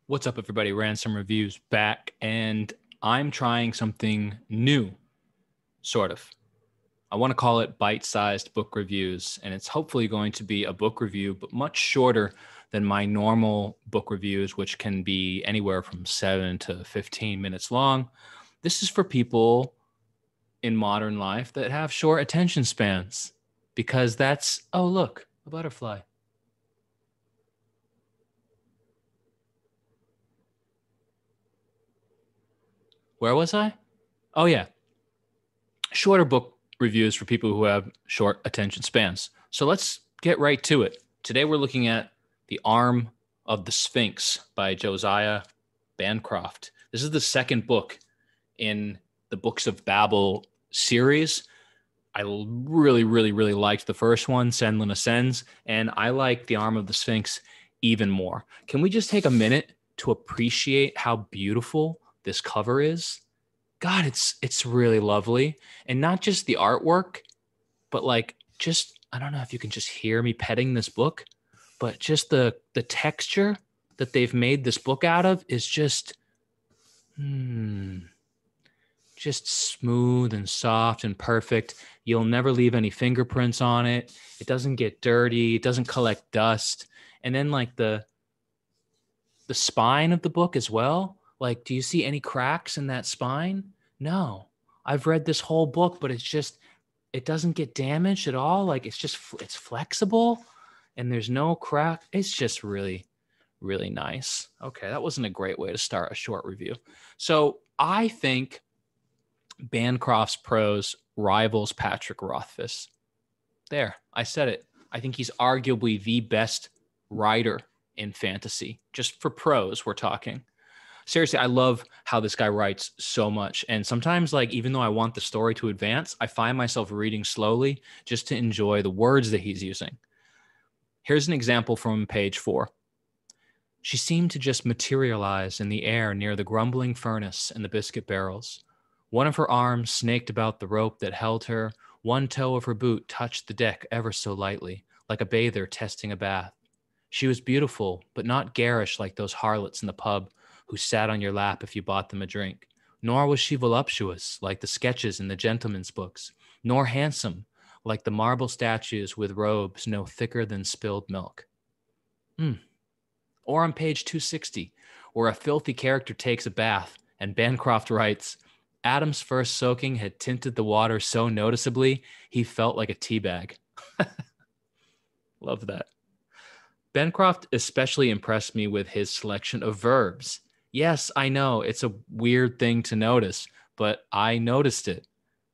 What's up, everybody? Ransom Reviews back, and I'm trying something new, sort of. I want to call it bite-sized book reviews, and it's hopefully going to be a book review, but much shorter than my normal book reviews, which can be anywhere from 7 to 15 minutes long. This is for people in modern life that have short attention spans, because oh, look, a butterfly. Where was I? Oh, yeah. Shorter book reviews for people who have short attention spans. So let's get right to it. Today we're looking at The Arm of the Sphinx by Josiah Bancroft. This is the second book in the Books of Babel series. I really liked the first one, Senlin Ascends, and I like The Arm of the Sphinx even more. Can we just take a minute to appreciate how beautiful this cover is? God, it's really lovely. And not just the artwork, but I don't know if you can just hear me petting this book, but just the texture that they've made this book out of is just smooth and soft and perfect. You'll never leave any fingerprints on it. It doesn't get dirty, it doesn't collect dust. And then the spine of the book as well. Like, do you see any cracks in that spine? No. I've read this whole book, but it doesn't get damaged at all. Like, it's flexible and there's no crack. It's just really, really nice. Okay, that wasn't a great way to start a short review. So I think Bancroft's prose rivals Patrick Rothfuss. There, I said it. I think he's arguably the best writer in fantasy. Just for prose, we're talking. Seriously, I love how this guy writes so much. And sometimes, even though I want the story to advance, I find myself reading slowly just to enjoy the words that he's using. Here's an example from page 4. She seemed to just materialize in the air near the grumbling furnace and the biscuit barrels. One of her arms snaked about the rope that held her. One toe of her boot touched the deck ever so lightly, like a bather testing a bath. She was beautiful, but not garish like those harlots in the pub who sat on your lap if you bought them a drink. Nor was she voluptuous like the sketches in the gentlemen's books, nor handsome like the marble statues with robes no thicker than spilled milk. Or on page 260, where a filthy character takes a bath, and Bancroft writes, Adam's first soaking had tinted the water so noticeably, he felt like a teabag. Love that. Bancroft especially impressed me with his selection of verbs. Yes, I know, it's a weird thing to notice, but I noticed it.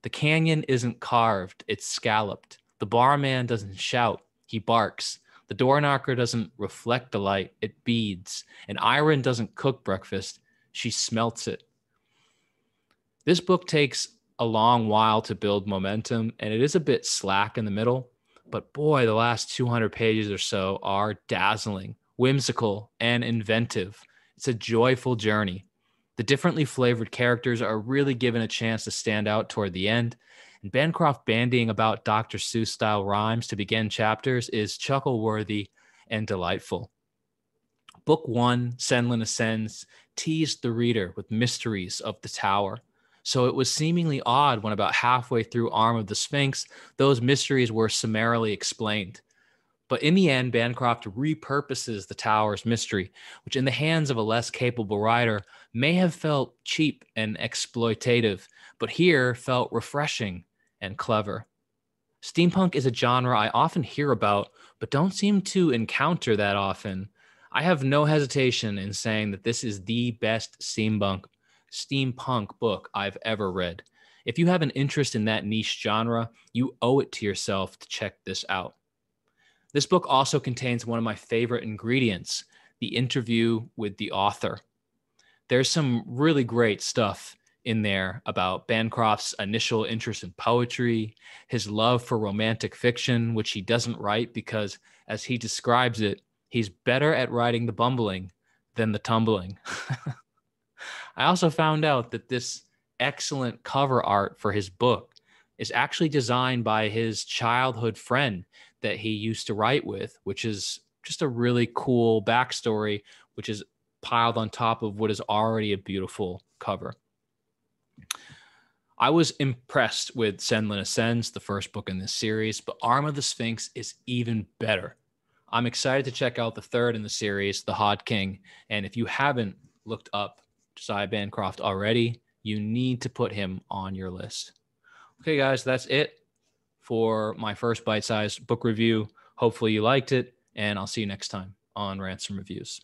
The canyon isn't carved, it's scalloped. The barman doesn't shout, he barks. The door knocker doesn't reflect the light, it beads. And Iron doesn't cook breakfast, she smelts it. This book takes a long while to build momentum, and it is a bit slack in the middle. But boy, the last 200 pages or so are dazzling, whimsical, and inventive. It's a joyful journey. The differently flavored characters are really given a chance to stand out toward the end. And Bancroft bandying about Dr. Seuss-style rhymes to begin chapters is chuckle-worthy and delightful. Book 1, Senlin Ascends, teased the reader with mysteries of the tower. So it was seemingly odd when about halfway through Arm of the Sphinx, those mysteries were summarily explained. But in the end, Bancroft repurposes the tower's mystery, which in the hands of a less capable writer may have felt cheap and exploitative, but here felt refreshing and clever. Steampunk is a genre I often hear about, but don't seem to encounter that often. I have no hesitation in saying that this is the best steampunk book I've ever read. If you have an interest in that niche genre, you owe it to yourself to check this out. This book also contains one of my favorite ingredients, the interview with the author. There's some really great stuff in there about Bancroft's initial interest in poetry, his love for romantic fiction, which he doesn't write because, as he describes it, he's better at writing the bumbling than the tumbling. I also found out that this excellent cover art for his book is actually designed by his childhood friend that he used to write with, which is just a really cool backstory, which is piled on top of what is already a beautiful cover. I was impressed with Senlin Ascends, the first book in this series, but Arm of the Sphinx is even better. I'm excited to check out the third in the series, The Hod King. And if you haven't looked up Josiah Bancroft already, you need to put him on your list. Okay, guys, that's it for my first bite-sized book review. Hopefully you liked it, and I'll see you next time on Ransom Reviews.